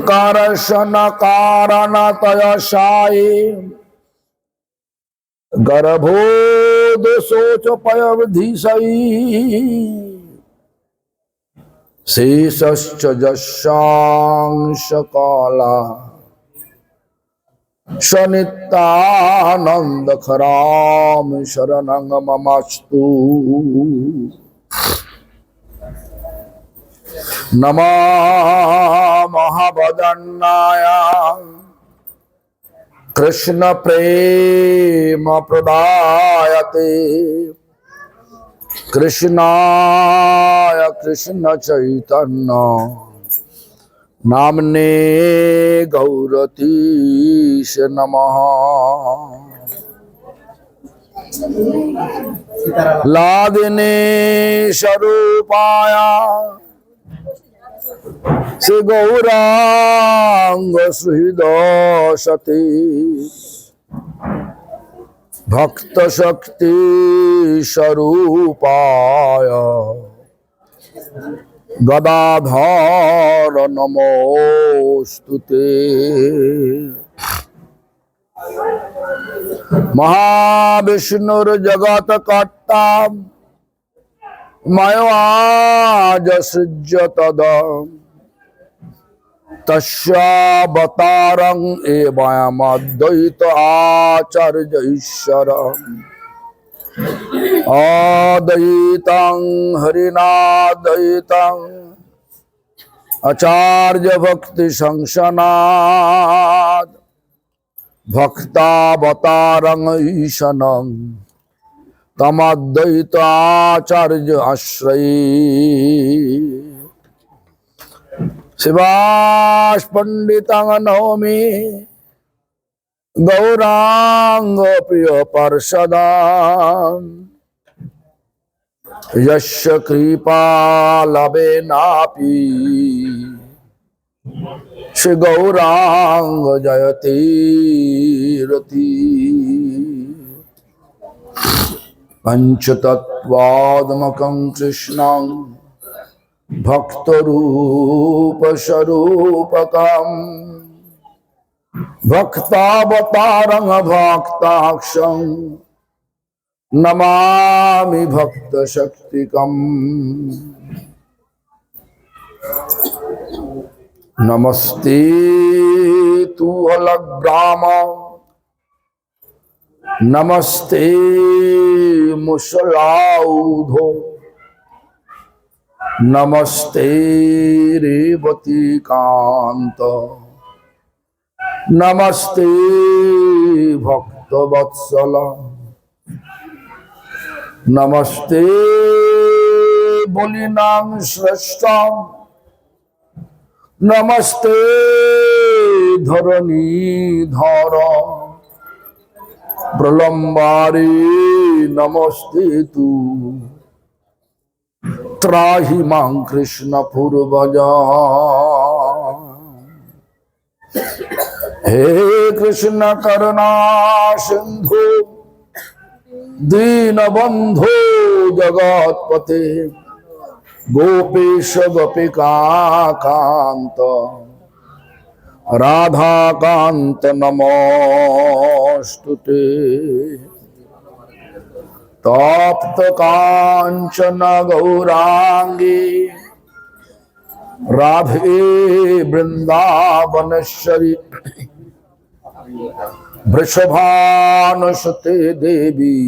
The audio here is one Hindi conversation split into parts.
कारशन कारणतयशायी गर्भोद सोच पयवधीशई शेषश्च जशांश काला सनित्यानंद खराम शरणं ममस्तु। नमः महावदन्नाय कृष्ण प्रेम प्रदायते कृष्णाय कृष्ण चैतन्य नामने गौरतीश नमः। लादिने स्वरूपाय श्री गौरांग सुहृदसती भक्त शक्ति स्वरूपाय गदाधर नमोस्तुते। महाविष्णुर्जगत कर्ता मयवाज सृज्य तद तस्यावतारं एवमद्वैत आचार्य ईश्वर अद्वैतं हरिनाद्वैतं आचार्य भक्ति संसनाद भक्तावतारं ईशनं तमद्वैत आचार्य आश्रये। शिवास पंडितं नौमि गौरांग प्रिय पार्षदा यस्य कृपा लभेनापि श्री गौरांग जयति रति। पंचतत्वात्मकं कृष्णं भक्तरूप स्वरूपकं भक्तावतारं भक्ताक्षं नमामि भक्तशक्तिकम्। नमस्ते तु अलग्राम नमस्ते मुसलाउधो नमस्ते रेवती कांत नमस्ते भक्तवत्सल नमस्ते बलिनां श्रेष्ठा नमस्ते धरणीधर प्रलंबारी नमस्ते तु त्राहि मां कृष्ण पूर्वजा। हे कृष्ण करुणा सिंधु दीनबंधु जगत्पते गोपेश गोपिका कांत राधा कांत नमोस्तुते। तप्त कांचन गौरांगी राधे वृंदावनेश्वरी वृषभानुसुते देवी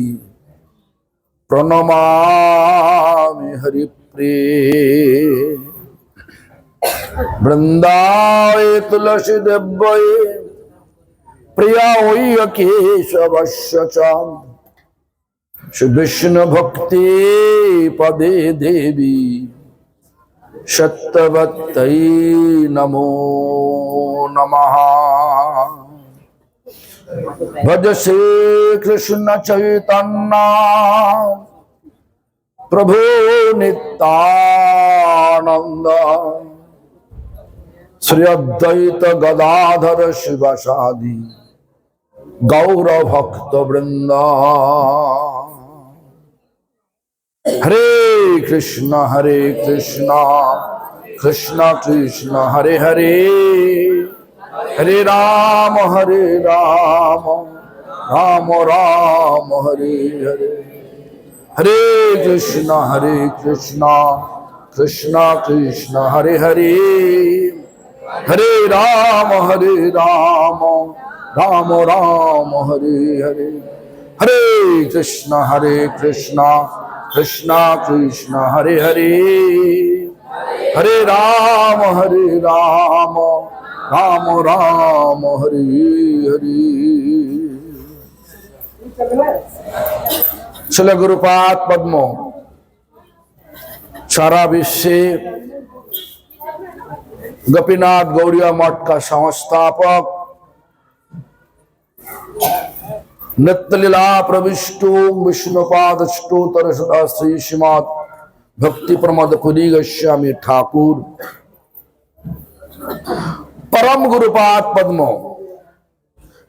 प्रणमामि हरिप्रिये। वृंदावे तुलसी देव्ये प्रिया वै केशवस्य च श्री विष्णु भक्ति पदे देवी सत्यवत्यै नमो नमः। भज श्री कृष्ण चैतन्य प्रभु नित्यानंद श्री अद्वैत गदाधर शिवासादि गौर भक्त वृंदा। हरे कृष्ण कृष्ण कृष्ण हरे हरे, हरे राम राम राम हरे हरे, हरे कृष्ण कृष्ण कृष्ण हरे हरे, हरे राम राम राम हरे हरे, हरे कृष्ण कृष्ण कृष्ण हरे हरे, हरे राम राम राम हरे हरे। श्रील गुरुपाद पद्मो सारा विश्व गोपीनाथ गौड़िया मठ का संस्थापक, नित्य लीला प्रविष्टो विष्णुपाद स्तोत्र सदा श्री श्रीमद भक्ति प्रमोद पुरी गोस्वामी ठाकुर परम गुरुपाद पद्मो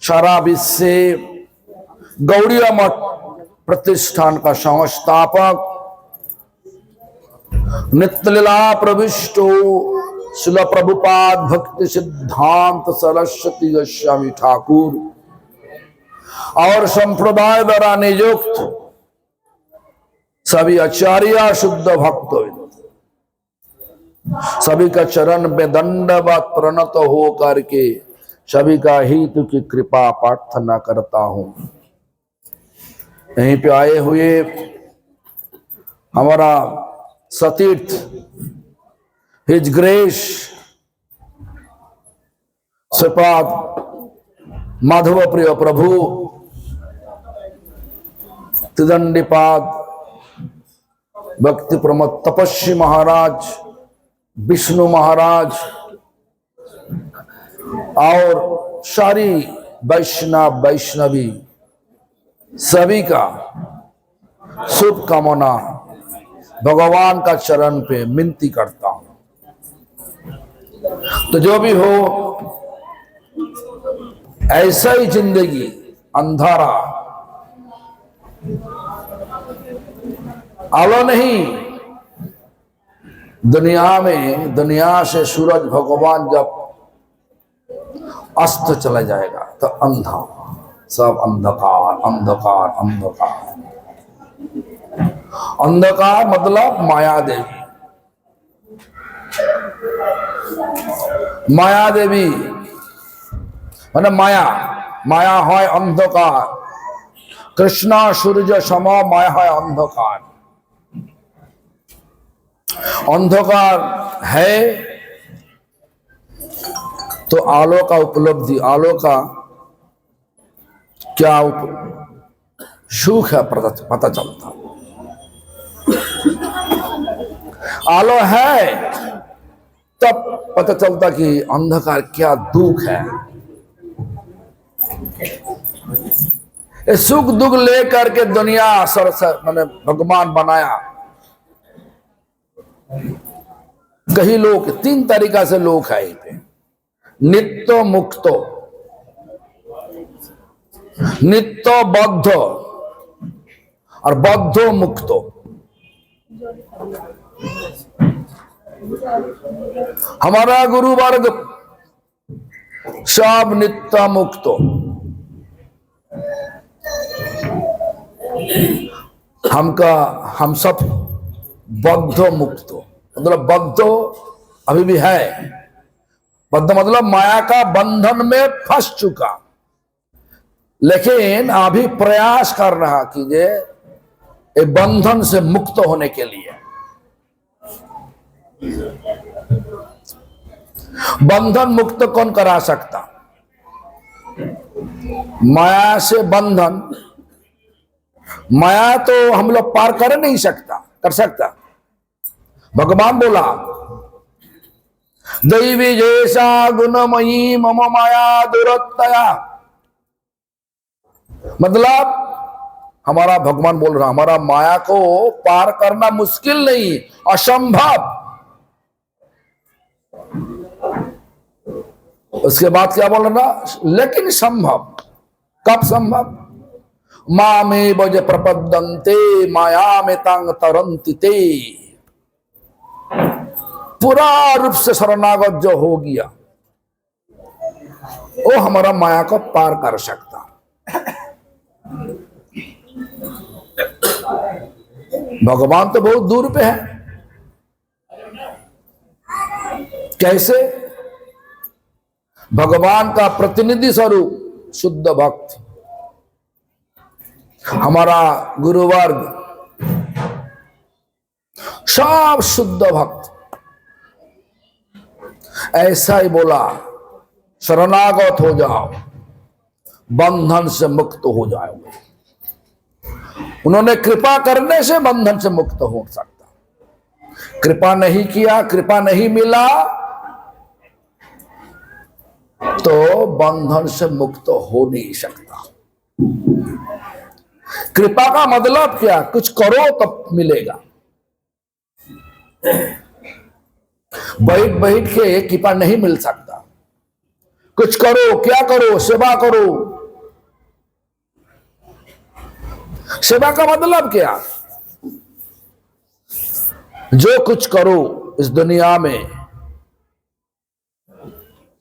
सारा विश्व गौड़िया मठ प्रतिष्ठान का संस्थापक, नित्य लीला प्रविष्टो श्रील प्रभुपाद भक्ति सिद्धांत सरस्वती गोस्वामी ठाकुर और संप्रदाय द्वारा नियुक्त सभी आचार्य शुद्ध भक्त सभी का चरण में दंडवत प्रणत हो करके सभी का हित की कृपा प्रार्थना करता हूं। यहीं पे आए हुए हमारा सतीर्थ हिज ग्रेस श्रीपाद माधव प्रिय प्रभु त्रिदंडीपाद भक्ति प्रमोद तपस्वी महाराज, विष्णु महाराज और सारी वैष्णवी सभी का शुभ कामना भगवान का चरण पे विनती करता हूं। तो जो भी हो ऐसा ही जिंदगी अंधारा आलो नहीं, दुनिया से सूरज भगवान जब अस्त चला जाएगा तो अंधा सब अंधकार अंधकार अंधकार। अंधकार मतलब माया देवी, माया देवी माने माया है अंधकार, कृष्णा सूर्य समा माया है अंधकार। अंधकार है तो आलो का उपलब्धि, आलो का क्या सुख है पता चलता। आलो है तब पता चलता कि अंधकार क्या दुख है। सुख दुख लेकर के दुनिया मैंने भगवान बनाया। कई लोग तीन तरीका से लोग है यहाँ पे, नित्य मुक्तो, नित्य बद्ध और बद्धो मुक्तो। हमारा गुरु वर्ग सब नित्य मुक्तो, हम सब बद्ध मुक्त, मतलब बद्ध अभी भी है। बद्ध मतलब माया का बंधन में फंस चुका, लेकिन अभी प्रयास कर रहा कि ये बंधन से मुक्त होने के लिए। बंधन मुक्त कौन करा सकता? माया से बंधन, माया तो हम लोग पार कर नहीं सकता, कर सकता। भगवान बोला दैवी जैसा गुणमयी मम माया दुरत्तया, मतलब हमारा भगवान बोल रहा हमारा माया को पार करना मुश्किल नहीं, असंभव। उसके बाद क्या बोल रहा? लेकिन संभव। कब संभव? माँ में बज प्रपद्यन्ते माया में तांग तरंति ते। पूरा रूप से शरणागत जो हो गया वो हमारा माया को पार कर सकता। भगवान तो बहुत दूर पे है। कैसे? भगवान का प्रतिनिधि स्वरूप शुद्ध भक्त, हमारा गुरुवर्ग सब शुद्ध भक्त। ऐसा ही बोला, शरणागत हो जाओ, बंधन से मुक्त हो जाओगे। उन्होंने कृपा करने से बंधन से मुक्त हो सकता। कृपा नहीं किया, कृपा नहीं मिला तो बंधन से मुक्त हो नहीं सकता। कृपा का मतलब क्या? कुछ करो तब मिलेगा। बैठ बैठ के कृपा नहीं मिल सकता। कुछ करो, क्या करो? सेवा करो। सेवा का मतलब क्या? जो कुछ करो इस दुनिया में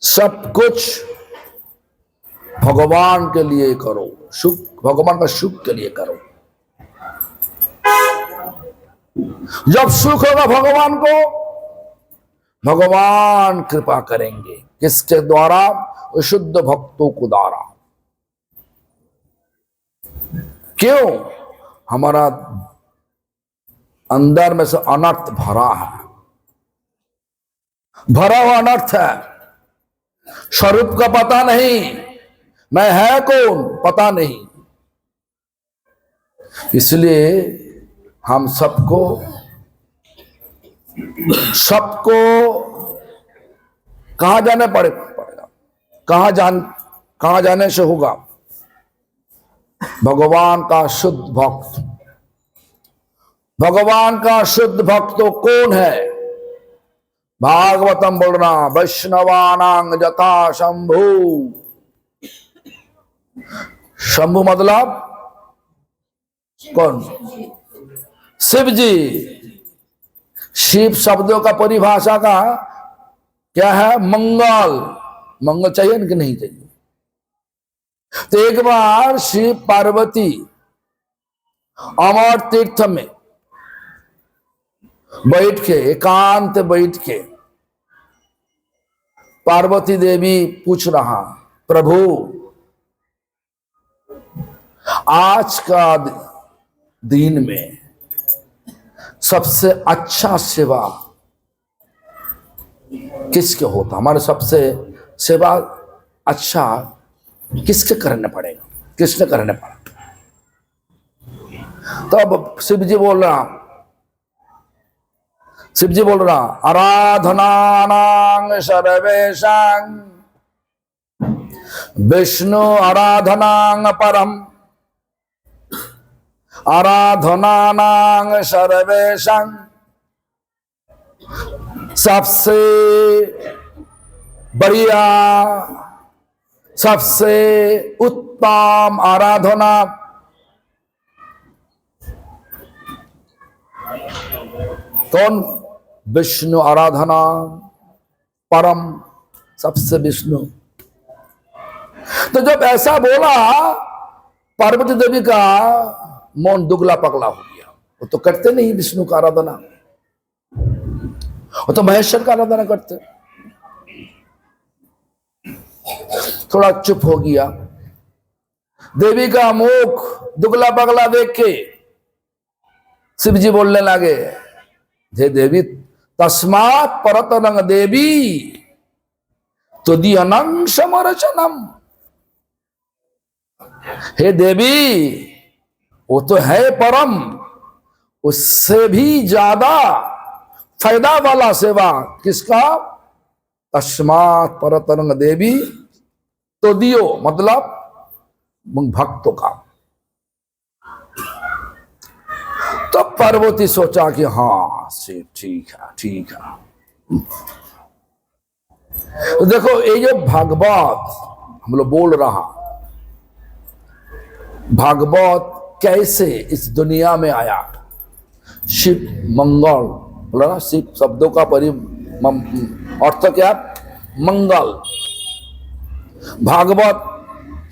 सब कुछ भगवान के लिए करो, सुख भगवान का सुख के लिए करो। जब सुख होगा भगवान को, भगवान कृपा करेंगे। किसके द्वारा? शुद्ध भक्तों को द्वारा। क्यों? हमारा अंदर में से अनर्थ भरा है, भरा हुआ अनर्थ है। स्वरूप का पता नहीं, मैं है कौन पता नहीं। इसलिए हम सबको कहां जाने पड़ेगा? कहां जाने से होगा? भगवान का शुद्ध भक्त। भगवान का शुद्ध भक्त तो कौन है? भागवतम बोल रहा, वैष्णवानां यथा शंभु। शंभु मतलब कौन? शिव जी। शिव शब्दों का परिभाषा का क्या है? मंगल। मंगल चाहिए कि नहीं चाहिए? तो एक बार शिव पार्वती अमर तीर्थ में बैठ के, एकांत बैठ के, पार्वती देवी पूछ रहा, प्रभु आज का दिन में सबसे अच्छा सेवा किसके होता? हमारे सबसे सेवा अच्छा किसके करने पड़ेगा? किसने करने पड़ा? तब शिव जी बोल रहा, आराधनानां सर्वेषां विष्णु आराधनां परम, आराधनानां सर्वेषां सबसे बढ़िया, सबसे उत्तम आराधना कौन? विष्णु आराधना परम, सबसे विष्णु। तो जब ऐसा बोला, पार्वती देवी का मन दुगला पगला हो गया। वो तो करते नहीं विष्णु का आराधना, वो तो महेश्वर का आराधना करते। थोड़ा चुप हो गया। देवी का मुख दुगला पगला देख के शिव जी बोलने लगे, हे देवी तस्मात् परतरंग देवी तुदीयनं समरचनम। हे देवी, वो तो है परम, उससे भी ज्यादा फायदा वाला सेवा किसका? तस्मात् परतरंग देवी तुदीयो मतलब भक्तों का। तो पार्वती सोचा कि हाँ से ठीक है। तो देखो ये जो भागवत हम लोग बोल रहा, भागवत कैसे इस दुनिया में आया? शिव मंगल बोला ना, शिव शब्दों का अर्थ क्या? मंगल। भागवत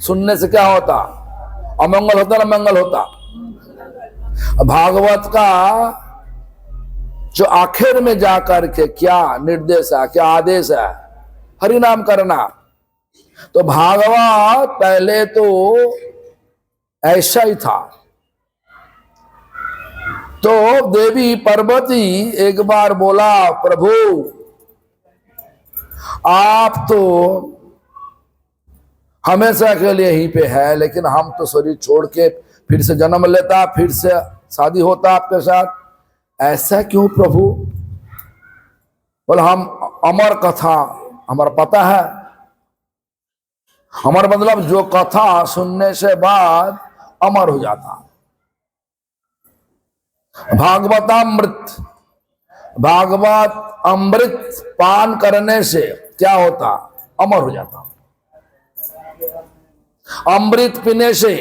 सुनने से क्या होता? अमंगल होता ना मंगल होता? भागवत का जो आखिर में जाकर के क्या निर्देश है, क्या आदेश है? हरि नाम करना। तो भागवत पहले तो ऐसा ही था। तो देवी पार्वती एक बार बोला, प्रभु आप तो हमेशा के लिए यहीं पे है, लेकिन हम तो शरीर छोड़ के फिर से जन्म लेता, फिर से शादी होता आपके साथ, ऐसा क्यों प्रभु? बोले हम अमर कथा हमारा पता है। हमारा मतलब जो कथा सुनने से बाद अमर हो जाता। भागवतामृत, भागवत अमृत पान करने से क्या होता? अमर हो जाता। अमृत पीने से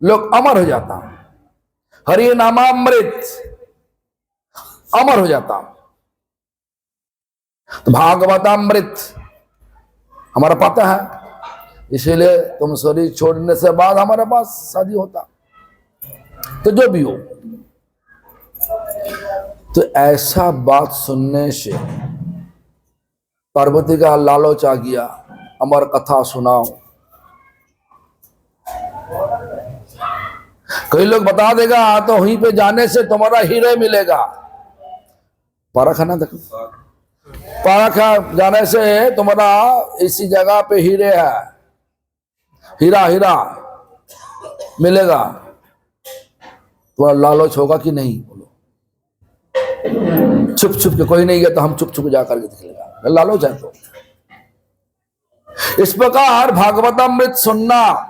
लोग अमर हो जाता। हरि नामामृत अमर हो जाता। तो भागवतामृत हमारा पता है, इसीलिए तुम शरीर छोड़ने से बाद हमारे पास शादी होता। तो जो भी हो, तो ऐसा बात सुनने से पार्वती का लालच आ गया, अमर कथा सुनाओ। कई लोग बता देगा तो वहीं पे जाने से तुम्हारा हीरे मिलेगा। परख है ना, देखो परख जाने से तुम्हारा इसी जगह पे हीरे है, हीरा हीरा मिलेगा। तुम्हारा लालच होगा कि नहीं? बोलो। छुप छुप के, कोई नहीं गया तो हम छुप छुप जा करके देख लेगा, लालच है तो। इस प्रकार भागवतामृत सुनना,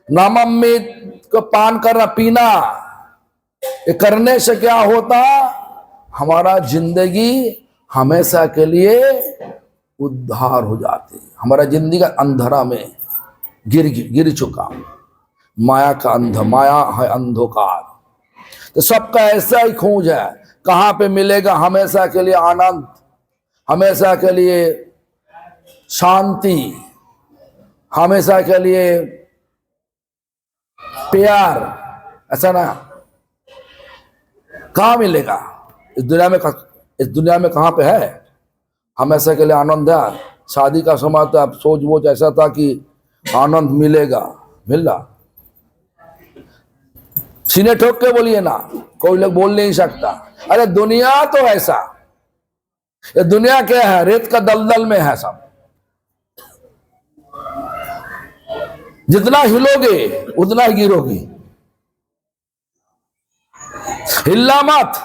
नामामृत को पान करना, पीना, ये करने से क्या होता? हमारा जिंदगी हमेशा के लिए उद्धार हो जाती। हमारा जिंदगी का अंधेरा में गिर चुका, माया का माया है अंधकार। तो सबका ऐसा ही खोज है, कहां पे मिलेगा हमेशा के लिए आनंद, हमेशा के लिए शांति, हमेशा के लिए प्यार। ऐसा ना, कहां मिलेगा इस दुनिया में कहां पे है हमेशा के लिए आनंद? है शादी का समय तो अब सोच वोच ऐसा था कि आनंद मिलेगा, मिल रहा। सीने ठोक के बोलिए ना, कोई लोग बोल नहीं सकता। अरे दुनिया तो ऐसा, ये दुनिया क्या है? रेत का दलदल में है सब। जितना हिलोगे उतना ही गिरोगे। हिलना मत।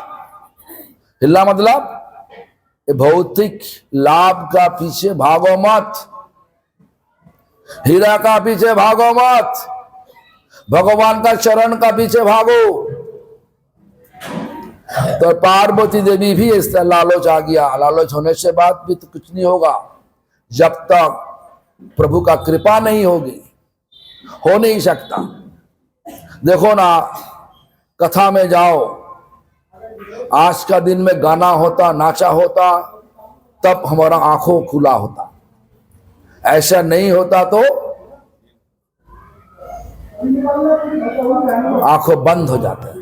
हिलना मतलब भौतिक लाभ का पीछे भागो मत, हीरा का पीछे भागो मत, भगवान का चरण का पीछे भागो। तो पार्वती देवी भी इस लालच आ गया। लालच होने से बात भी तो कुछ नहीं होगा जब तक प्रभु का कृपा नहीं होगी, हो नहीं सकता। देखो ना, कथा में जाओ, आज का दिन में गाना होता, नाचा होता, तब हमारा आंखों खुला होता। ऐसा नहीं होता तो आंखों बंद हो जाते।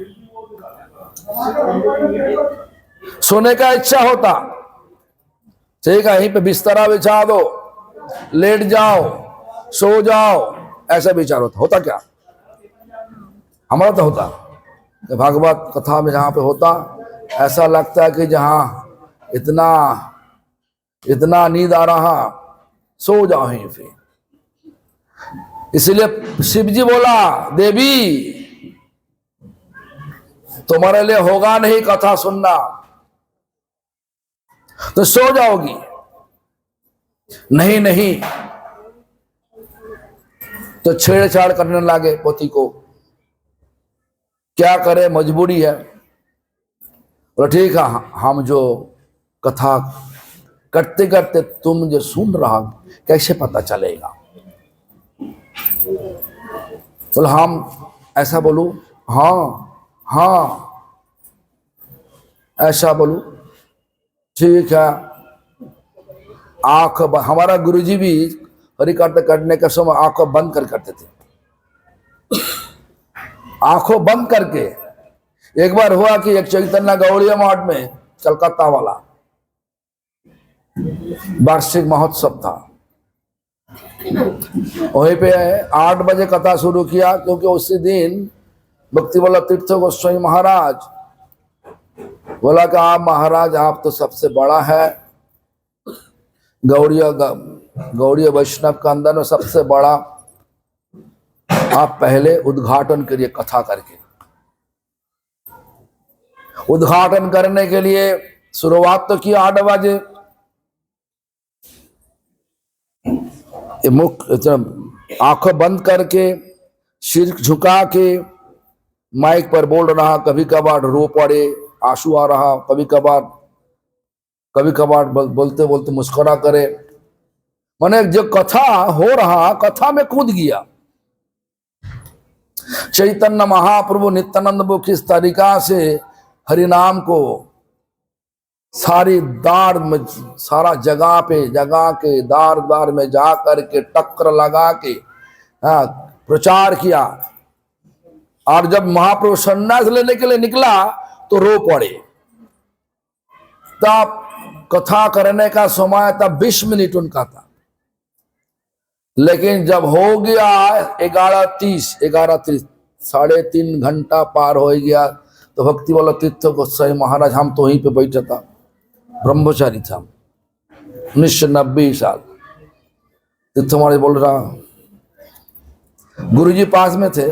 सोने का इच्छा होता, ठीक है, यहीं पे बिस्तरा बिछा दो, लेट जाओ, सो जाओ, ऐसा विचार होता क्या? हमारा तो होता। भागवत कथा में जहां पे होता, ऐसा लगता है कि जहां इतना इतना नींद आ रहा, सो जाओ यहीं पे। इसलिए शिव जी बोला, देवी तुम्हारे लिए होगा नहीं कथा सुनना, तो सो जाओगी। नहीं नहीं, तो छेड़छाड़ करने लगे पोती को। क्या करे, मजबूरी है। और ठीक है, हम जो कथा करते करते तुम जो सुन रहा, कैसे पता चलेगा? बोले हम ऐसा बोलू, हाँ हाँ ऐसा बोलू, ठीक है। हमारा गुरुजी भी हरि कार्य करने के समय आंखों बंद कर करते थे, आंखों बंद करके। एक बार हुआ कि एक चैतन्य गौड़िया मठ में कलकत्ता वाला वार्षिक महोत्सव था, वहीं पे 8 बजे कथा शुरू किया, क्योंकि उसी दिन भक्ति वल्लभ तीर्थ गोस्वामी महाराज बोला कि आप महाराज आप तो सबसे बड़ा है, गौड़ीय वैष्णव का अंदर में सबसे बड़ा, आप पहले उद्घाटन करिए कथा करके। उद्घाटन करने के लिए शुरुआत तो की 8 बजे, मुख आंखें बंद करके सिर झुका के माइक पर बोल रहा, कभी कभार रो पड़े, आंसू आ रहा, कभी कभार बोलते बोलते मुस्कुरा करे। माने जो कथा हो रहा, कथा में कूद गया। चैतन्य महाप्रभु नित्यानंद वो किस तरीका से हरिनाम को सारी दार में, सारा जगह के दार में जा करके टक्कर लगा के प्रचार किया। और जब महाप्रभु संन्यास लेने के लिए निकला तो रो पड़े। तब कथा करने का समय तब 20 मिनट उनका था, लेकिन जब हो गया 11:30 3.5 घंटा पार हो गया, तो भक्ति वल्लभ तीर्थ गोस्वामी महाराज, हम तो वहीं पे बैठा था, ब्रह्मचारी था, 1990 साल। तीर्थ महाराज बोल रहा, गुरुजी पास में थे,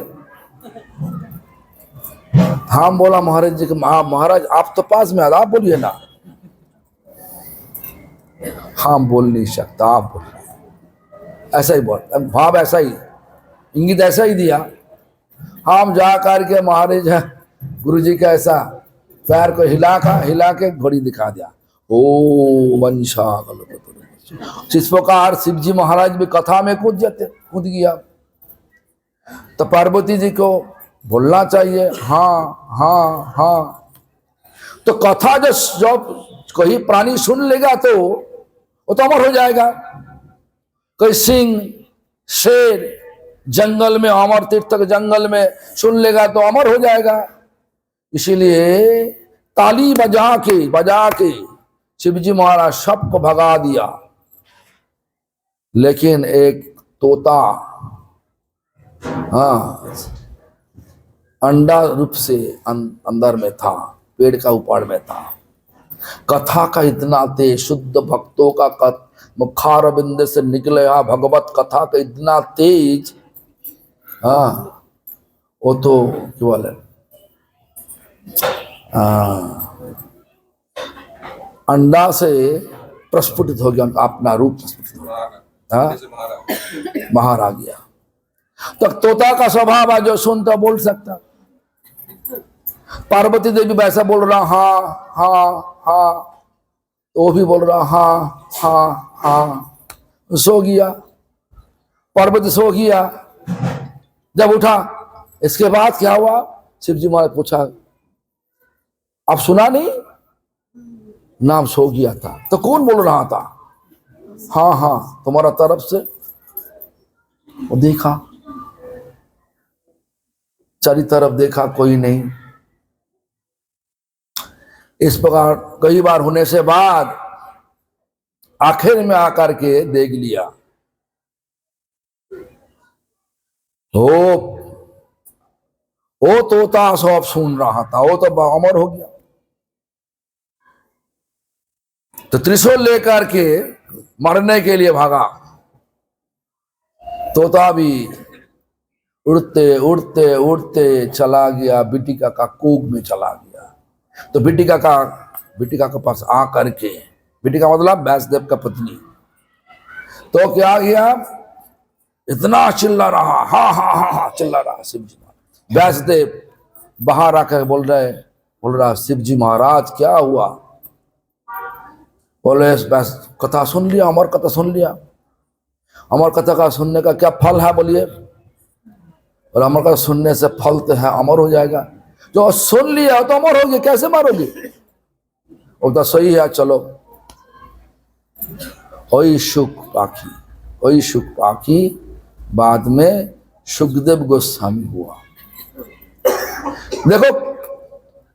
हम बोला महाराज जी कि महाराज आप तो पास में, आप बोलिए ना। हम बोल नहीं सकता, आप बोलिए। ऐसा ही बोल, भाव ऐसा ही, इंगित ऐसा ही दिया। हम जा करके महाराज गुरुजी का ऐसा पैर को हिला के घोड़ी दिखा दिया। ओ वंशा, इस प्रकार शिव जी महाराज भी कथा में कूद गया। तो पार्वती जी को बोलना चाहिए हाँ हाँ हाँ। तो कथा जब कोई प्राणी सुन लेगा तो वो तो अमर हो जाएगा। कोई सिंह शेर जंगल में, अमर तीर्थ के जंगल में सुन लेगा तो अमर हो जाएगा। इसीलिए ताली बजा के शिवजी महाराज सबको भगा दिया। लेकिन एक तोता अंडा रूप से अंदर में था, पेड़ का ऊपर में था। कथा का इतना तेज, शुद्ध भक्तों का मुखार बिंद से निकले भगवत कथा का इतना तेज, वो तो क्या बोले, अंडा से प्रस्फुटित हो गया, अपना रूप प्रस्फुटित हो गया, बाहर आ गया। तो तोता का स्वभाव है, जो सुनता बोल सकता। पार्वती देवी वैसा बोल रहा हाँ हाँ हाँ, तो वो भी बोल रहा हाँ हाँ हाँ। सो गया, पार्वती सो गया। जब उठा, इसके बाद क्या हुआ, शिवजी महाराज पूछा, आप सुना नहीं? नाम सो गया था। तो कौन बोल रहा था? हाँ हाँ तुम्हारा तरफ से। वो देखा, चारी तरफ देखा, कोई नहीं। इस प्रकार कई बार होने से बाद आखिर में आकर के देख लिया, वो तोता सब सुन रहा था, वो तो अमर हो गया। तो त्रिशूल लेकर के मरने के लिए भागा। तोता भी उड़ते उड़ते उड़ते चला गया, बिटिका का कूक में चला गया। तो बिटिका के पास आ करके, बिटिका मतलब व्यासदेव का पत्नी, तो क्या किया, इतना चिल्ला रहा, हाँ हाँ हाँ हाँ चिल्ला रहा शिव जी। व्यासदेव बाहर आकर बोल रहा शिव जी महाराज क्या हुआ? बोले कथा सुन लिया, अमर कथा सुन लिया। अमर कथा का सुनने का क्या फल है बोलिए? और अमर कथा सुनने से फल तो है, अमर हो जाएगा। जो सुन लिया तो अमर हो गया, कैसे मारोगे? वो तो सही है, चलो वही सुख पाखी, वही सुख पाखी बाद में सुखदेव गोस्वामी हुआ। देखो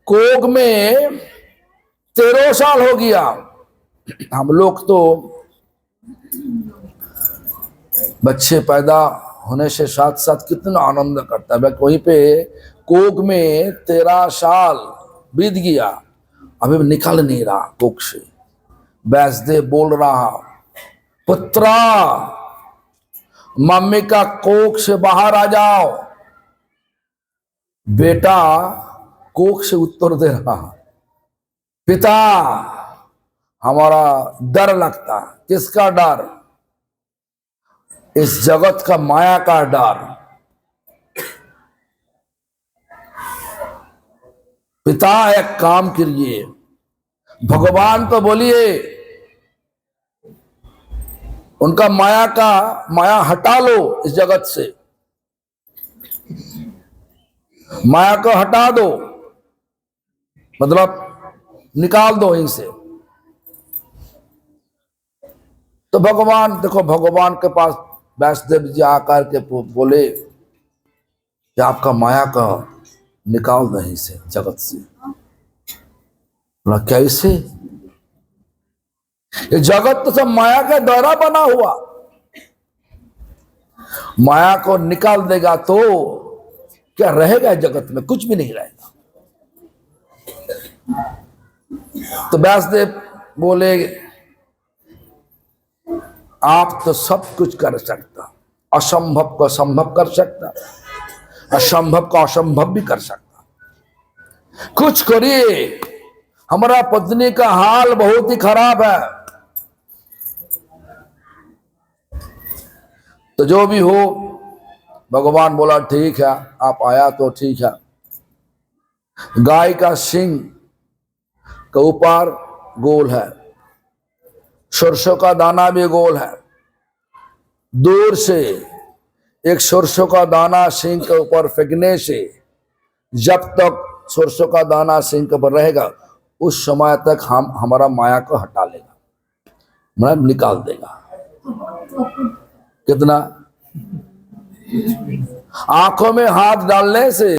कोक में 13 साल हो गया। हम लोग तो बच्चे पैदा होने से साथ साथ कितना आनंद करता है, वहीं पे कोक में 13 साल बीत गया, अभी निकल नहीं रहा कोक से। व्यासदेव बोल रहा, पुत्रा मम्मी का कोख से बाहर आ जाओ। बेटा कोख से उत्तर दे रहा, पिता हमारा डर लगता। किसका डर? इस जगत का माया का डर। पिता एक काम करिए, भगवान तो बोलिए उनका माया हटा लो इस जगत से, माया को हटा दो, मतलब निकाल दो यहीं से। तो भगवान देखो, भगवान के पास व्यासदेव जी आकर के बोले कि आपका माया का निकाल दो यहीं से, जगत से। बोला कैसे? ये जगत तो सब माया का द्वारा बना हुआ, माया को निकाल देगा तो क्या रहेगा जगत में? कुछ भी नहीं रहेगा। तो व्यासदेव बोले आप तो सब कुछ कर सकता, असंभव को संभव कर सकता, असंभव को असंभव भी कर सकता। कुछ करिए, हमारा पत्नी का हाल बहुत ही खराब है। तो जो भी हो, भगवान बोला ठीक है, आप आया तो ठीक है। गाय का सिंग के ऊपर गोल है, सरसों का दाना भी गोल है। दूर से एक सरसों का दाना सिंग के ऊपर फेंकने से जब तक सरसों का दाना सिंग के ऊपर रहेगा उस समय तक हमारा माया को हटा लेगा, मतलब निकाल देगा। कितना? आंखों में हाथ डालने से